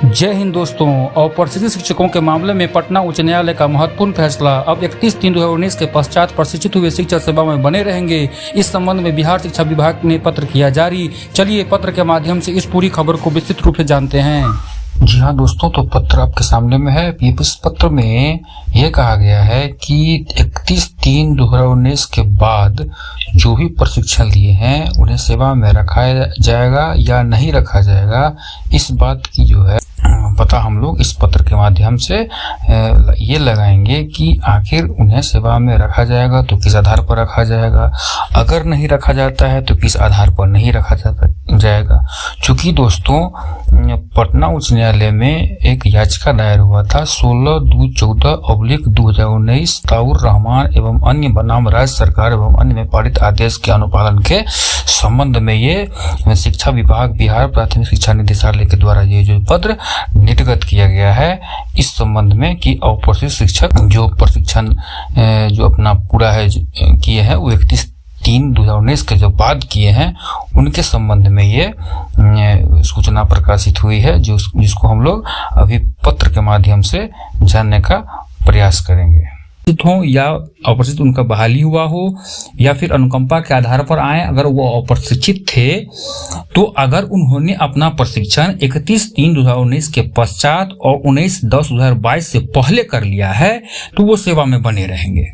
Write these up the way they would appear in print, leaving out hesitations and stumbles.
जय हिंद दोस्तों। और प्रशिक्षित शिक्षकों के मामले में पटना उच्च न्यायालय का महत्वपूर्ण फैसला। अब 31/3/2019 के पश्चात प्रशिक्षित हुए शिक्षक सेवा में बने रहेंगे। इस संबंध में बिहार शिक्षा विभाग ने पत्र किया जारी। चलिए पत्र के माध्यम से इस पूरी खबर को विस्तृत रूप से जानते हैं। जी हाँ दोस्तों, तो पत्र आपके सामने में है। इस पत्र में यह कहा गया है कि 31/3/2019 के बाद जो भी प्रशिक्षण लिए हैं उन्हें सेवा में रखा जाएगा या नहीं रखा जाएगा, इस बात की जो है पता हम लोग इस पत्र के माध्यम से ये लगाएंगे कि आखिर उन्हें सेवा में रखा जाएगा तो किस आधार पर रखा जाएगा, अगर नहीं रखा जाता है तो किस आधार पर नहीं रखा जाएगा। चूंकि दोस्तों पटना उच्च न्यायालय में एक याचिका दायर हुआ था 16/2/14/2019 ताउर रहमान एवं अन्य बनाम राज्य सरकार एवं अन्य में पारित आदेश के अनुपालन के संबंध में ये शिक्षा विभाग बिहार प्राथमिक शिक्षा निदेशालय के द्वारा ये जो पत्र निर्गत किया गया है इस संबंध में कि अप्रशिक्षित शिक्षक जो प्रशिक्षण जो अपना पूरा है किए हैं वो 31/3/2019 के जो बाद किए हैं उनके संबंध में ये सूचना प्रकाशित हुई है, जिसको हम लोग अभी पत्र के माध्यम से जानने का प्रयास करेंगे। हो या अप्रशिक्षित उनका बहाली हुआ हो या फिर अनुकंपा के आधार पर आए, अगर वो अप्रशिक्षित थे तो अगर उन्होंने अपना प्रशिक्षण 31/3/2019 के पश्चात और 19/10/2022 से पहले कर लिया है तो वो सेवा में बने रहेंगे।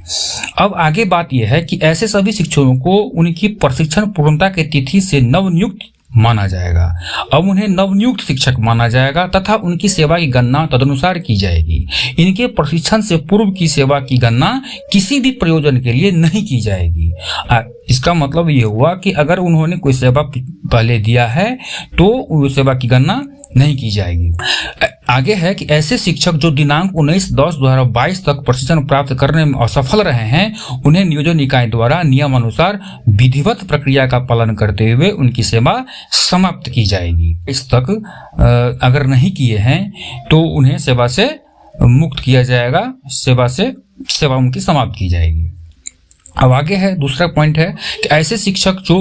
अब आगे बात यह है कि ऐसे सभी शिक्षकों को उनकी प्रशिक्षण पूर्णता की तिथि से नवनियुक्त माना जाएगा। अब उन्हें नवनियुक्त शिक्षक माना जाएगा तथा उनकी सेवा की गणना तदनुसार की जाएगी। इनके प्रशिक्षण से पूर्व की सेवा की गणना किसी भी प्रयोजन के लिए नहीं की जाएगी। इसका मतलब ये हुआ कि अगर उन्होंने कोई सेवा पहले दिया है तो उस सेवा की गणना नहीं की जाएगी। आगे है कि ऐसे शिक्षक जो दिनांक 19/10/2022 तक प्रशिक्षण प्राप्त करने में असफल रहे हैं उन्हें नियोजन इकाई द्वारा नियमानुसार विधिवत प्रक्रिया का पालन करते हुए उनकी सेवा समाप्त की जाएगी। इस तक अगर नहीं किए हैं तो उन्हें सेवा से मुक्त किया जाएगा, सेवा उनकी समाप्त की जाएगी। अब आगे है दूसरा पॉइंट है कि ऐसे शिक्षक जो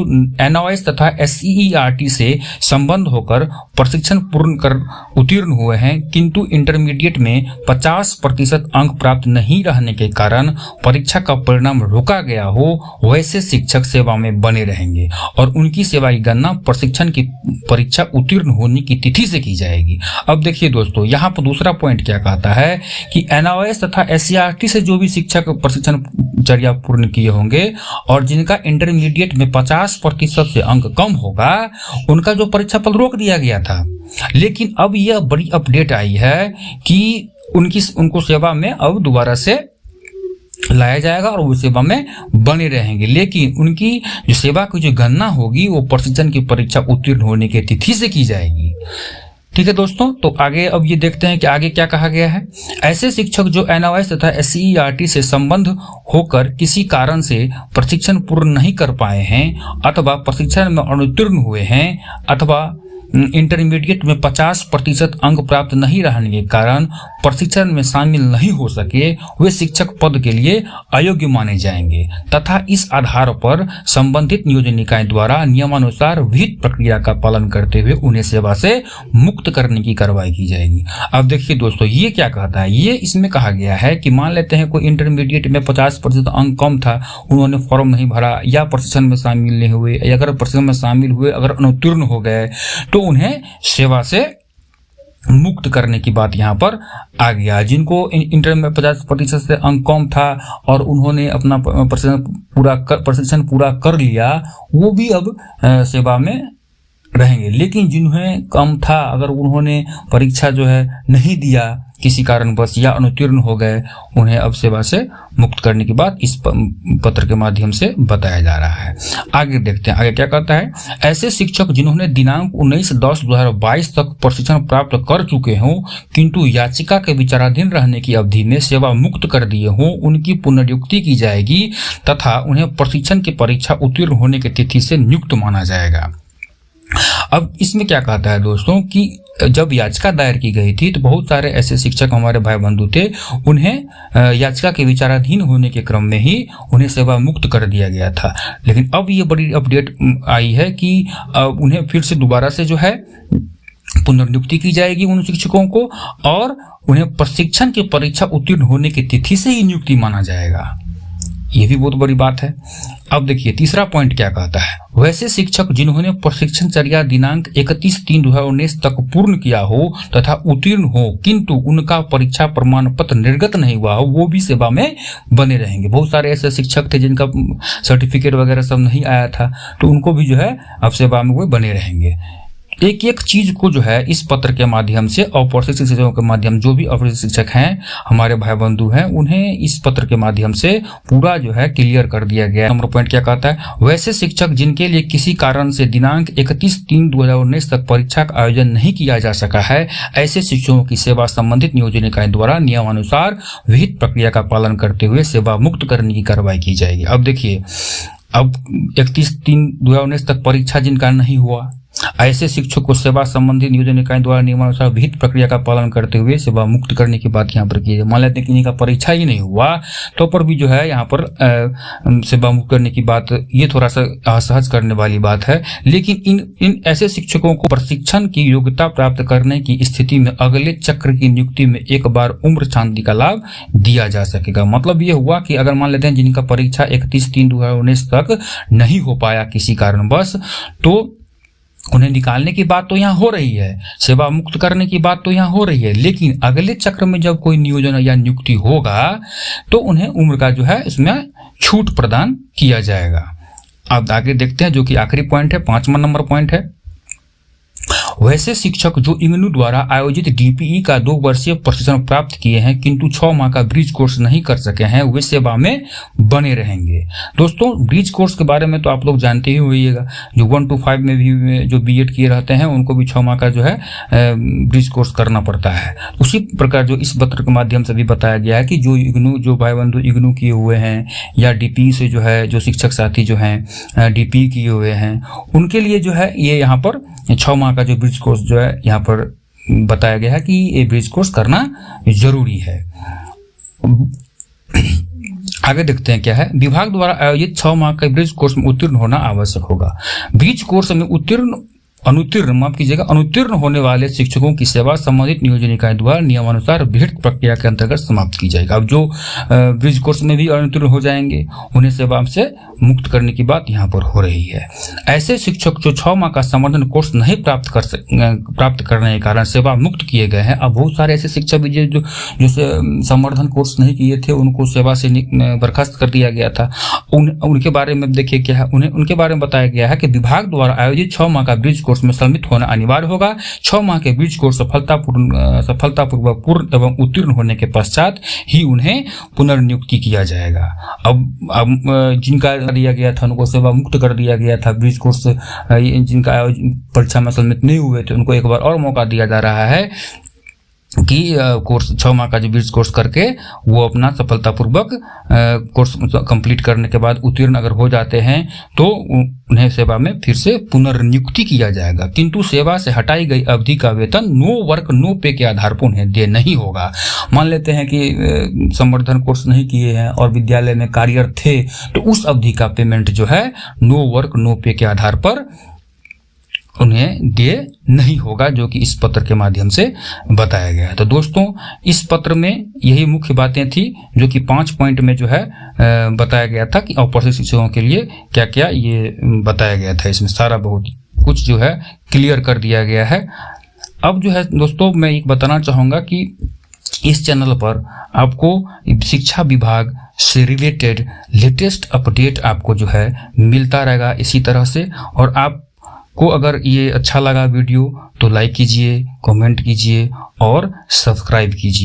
NOS तथा SCERT से संबंध होकर प्रशिक्षण पूर्ण कर उत्तीर्ण हुए हैं किंतु इंटरमीडिएट में 50% अंक प्राप्त नहीं रहने के कारण परीक्षा का परिणाम रोका गया हो, वैसे शिक्षक सेवा में बने रहेंगे और उनकी सेवा की गणना प्रशिक्षण की परीक्षा उत्तीर्ण होने की तिथि से की जाएगी। अब देखिए दोस्तों, यहाँ पर दूसरा पॉइंट क्या कहता है कि NOS तथा SCERT से जो भी शिक्षक प्रशिक्षण चर्या पूर्ण किए होंगे और जिनका इंटरमीडिएट में 50% से अंक कम होगा उनका जो परीक्षा फल रोक दिया गया था। लेकिन अब यह बड़ी अपडेट आई है कि उनको सेवा में अब दोबारा से लाया जाएगा और वो सेवा में बने रहेंगे, लेकिन उनकी जो सेवा की जो गणना होगी वो प्रशिक्षण की परीक्षा उत्तीर्ण होने की तिथि से की जाएगी। ठीक है दोस्तों, तो आगे अब ये देखते हैं कि आगे क्या कहा गया है। ऐसे शिक्षक जो NOS तथा SCERT से संबंध होकर किसी कारण से प्रशिक्षण पूर्ण नहीं कर पाए हैं अथवा प्रशिक्षण में अनुत्तीर्ण हुए हैं अथवा इंटरमीडिएट में 50% अंक प्राप्त नहीं रहने के कारण प्रशिक्षण में शामिल नहीं हो सके, वे शिक्षक पद के लिए अयोग्य माने जाएंगे तथा इस आधार पर संबंधित नियोजन इकाई द्वारा नियमानुसार विहित प्रक्रिया का पालन करते हुए उन्हें सेवा से मुक्त करने की कार्रवाई की जाएगी। अब देखिए दोस्तों, ये क्या कहता है, ये इसमें कहा गया है कि मान लेते हैं कोई इंटरमीडिएट में 50% अंक कम था, उन्होंने फॉर्म नहीं भरा या प्रशिक्षण में शामिल नहीं हुए, या अगर प्रशिक्षण में शामिल हुए अगर अनुत्तीर्ण हो गए तो उन्हें सेवा से मुक्त करने की बात यहाँ पर आ गया। जिनको इंटर में 50% से अंक कम था और उन्होंने अपना प्रशिक्षण पूरा कर लिया वो भी अब सेवा में रहेंगे, लेकिन जिन्हें कम था अगर उन्होंने परीक्षा जो है नहीं दिया किसी कारणवश या अनुत्तीर्ण हो गए उन्हें अब सेवा से मुक्त करने की बात इस पत्र के माध्यम से बताया जा रहा है। आगे देखते हैं आगे क्या कहता है। ऐसे शिक्षक जिन्होंने दिनांक 19/10/2022 तक प्रशिक्षण प्राप्त कर चुके हों किंतु याचिका के विचाराधीन रहने की अवधि में सेवा मुक्त कर दिए हों उनकी पुनर्नियुक्ति की जाएगी तथा उन्हें प्रशिक्षण की परीक्षा उत्तीर्ण होने की तिथि से नियुक्त माना जाएगा। अब इसमें क्या कहता है दोस्तों कि जब याचिका दायर की गई थी तो बहुत सारे ऐसे शिक्षक हमारे भाई बंधु थे, उन्हें याचिका के विचाराधीन होने के क्रम में ही उन्हें सेवा मुक्त कर दिया गया था। लेकिन अब ये बड़ी अपडेट आई है कि उन्हें फिर से दोबारा से जो है पुनर्नियुक्ति की जाएगी उन शिक्षकों को, और उन्हें प्रशिक्षण की परीक्षा उत्तीर्ण होने की तिथि से ही नियुक्ति माना जाएगा। ये भी बहुत बड़ी बात है। अब देखिए तीसरा पॉइंट क्या कहता है, वैसे शिक्षक जिन्होंने प्रशिक्षणचर्या दिनांक 31/3/2019 तक पूर्ण किया हो तथा उत्तीर्ण हो किंतु उनका परीक्षा प्रमाण पत्र निर्गत नहीं हुआ हो, वो भी सेवा में बने रहेंगे। बहुत सारे ऐसे शिक्षक थे जिनका सर्टिफिकेट वगैरह सब नहीं आया था, तो उनको भी जो है अब सेवा में वो बने रहेंगे। एक एक चीज को जो है इस पत्र के माध्यम से और प्रशिक्षण शिक्षकों के माध्यम, जो भी अप्रशिक्षित शिक्षक हैं हमारे भाई बंधु हैं, उन्हें इस पत्र के माध्यम से पूरा जो है क्लियर कर दिया गया। नंबर पॉइंट क्या कहता है, वैसे शिक्षक जिनके लिए किसी कारण से दिनांक 31/3/2019 तक परीक्षा का आयोजन नहीं किया जा सका है, ऐसे शिक्षकों की सेवा संबंधित नियोजन इकाई द्वारा नियमानुसार विहित प्रक्रिया का पालन करते हुए सेवा मुक्त करने की कार्रवाई की जाएगी। अब देखिए, अब 31/3/2019 तक परीक्षा जिनका नहीं हुआ, ऐसे शिक्षक को सेवा संबंधी नियोजन इकाई द्वारा नियमानुसार विहित प्रक्रिया का पालन करते हुए सेवा मुक्त करने की बात यहाँ पर की है। मान लेते हैं कि इनका परीक्षा ही नहीं हुआ तो पर भी जो है यहाँ पर सेवा मुक्त करने की बात, ये थोड़ा सा असहज करने वाली बात है। लेकिन इन ऐसे शिक्षकों को प्रशिक्षण की योग्यता प्राप्त करने की स्थिति में अगले चक्र की नियुक्ति में एक बार उम्र शांति का लाभ दिया जा सकेगा। मतलब ये हुआ कि अगर मान लेते हैं जिनका परीक्षा 31/3/2019 तक नहीं हो पाया किसी कारणवश, तो उन्हें निकालने की बात तो यहाँ हो रही है, सेवा मुक्त करने की बात तो यहाँ हो रही है, लेकिन अगले चक्र में जब कोई नियोजन या नियुक्ति होगा तो उन्हें उम्र का जो है इसमें छूट प्रदान किया जाएगा। अब आगे देखते हैं, जो कि आखिरी पॉइंट है, 5वां नंबर पॉइंट है, वैसे शिक्षक जो इग्नू द्वारा आयोजित डीपीई का 2 वर्षीय प्रशिक्षण प्राप्त किए हैं किंतु 6 माह का ब्रिज कोर्स नहीं कर सके हैं, वे सेवा में बने रहेंगे। दोस्तों, ब्रिज कोर्स के बारे में तो आप लोग जानते ही होइएगा, जो 1 to 5 में भी जो बीएड किए रहते हैं उनको भी 6 माह का जो है ब्रिज कोर्स करना पड़ता है। उसी प्रकार जो इस पत्र के माध्यम से भी बताया गया है कि जो इग्नू, जो भाई बंधु इग्नू किए हुए हैं या डीपीई से जो है जो शिक्षक साथी जो हैं डीपीई किए हुए हैं, उनके लिए जो है ये यहाँ पर 6 माह का जो ब्रिज कोर्स जो है यहाँ पर बताया गया है कि ये ब्रिज कोर्स करना जरूरी है। आगे देखते हैं क्या है, विभाग द्वारा आयोजित 6 माह के ब्रिज कोर्स में उत्तीर्ण होना आवश्यक होगा। ब्रिज कोर्स में अनुत्तीर्ण होने वाले शिक्षकों की सेवा संबंधित नियोजन इकाई द्वारा नियमानुसार विहित प्रक्रिया के अंतर्गत समाप्त की जाएगी। अब जो ब्रिज कोर्स में भी अनुत्तीर्ण हो जाएंगे, उन्हें सेवा से मुक्त करने की बात यहाँ पर हो रही है। ऐसे शिक्षक जो 6 माह का संवर्धन कोर्स नहीं प्राप्त करने के कारण सेवा मुक्त किए गए हैं। अब बहुत सारे ऐसे शिक्षक भी जो संवर्धन कोर्स नहीं किए थे, उनको सेवा से बर्खास्त कर दिया गया था। उनके बारे में देखिए क्या है, उनके बारे में बताया गया है कि विभाग द्वारा आयोजित 6 माह का ब्रिज कोर्स में सम्मिलित होना अनिवार्य होगा। 6 माह के ब्रिज कोर्स सफलतापूर्वक पूर्ण एवं उत्तीर्ण होने के पश्चात ही उन्हें पुनर्नियुक्ति किया जाएगा। अब जिनका दिया गया था उनको सेवा मुक्त कर दिया गया था, ब्रिज कोर्स जिनका परीक्षा में सम्मिलित नहीं हुए थे उनको एक बार और मौका दिया जा रहा है कि कोर्स 6 माह का जो ब्रिज कोर्स करके वो अपना सफलतापूर्वक कोर्स कंप्लीट करने के बाद उत्तीर्ण अगर हो जाते हैं तो उन्हें सेवा में फिर से पुनर्नियुक्ति किया जाएगा। किंतु सेवा से हटाई गई अवधि का वेतन नो वर्क नो पे के आधार पर उन्हें दे नहीं होगा। मान लेते हैं कि संवर्धन कोर्स नहीं किए हैं और विद्यालय में कार्यरत थे, तो उस अवधि का पेमेंट जो है नो वर्क नो पे के आधार पर उन्हें दे नहीं होगा, जो कि इस पत्र के माध्यम से बताया गया है। तो दोस्तों, इस पत्र में यही मुख्य बातें थी जो कि 5 पॉइंट में जो है बताया गया था कि अप्रशिक्षित शिक्षकों के लिए क्या क्या ये बताया गया था। इसमें सारा बहुत कुछ जो है क्लियर कर दिया गया है। अब जो है दोस्तों, मैं एक बताना चाहूँगा कि इस चैनल पर आपको शिक्षा विभाग से रिलेटेड लेटेस्ट अपडेट आपको जो है मिलता रहेगा इसी तरह से। और आप को अगर ये अच्छा लगा वीडियो तो लाइक कीजिए, कमेंट कीजिए और सब्सक्राइब कीजिए।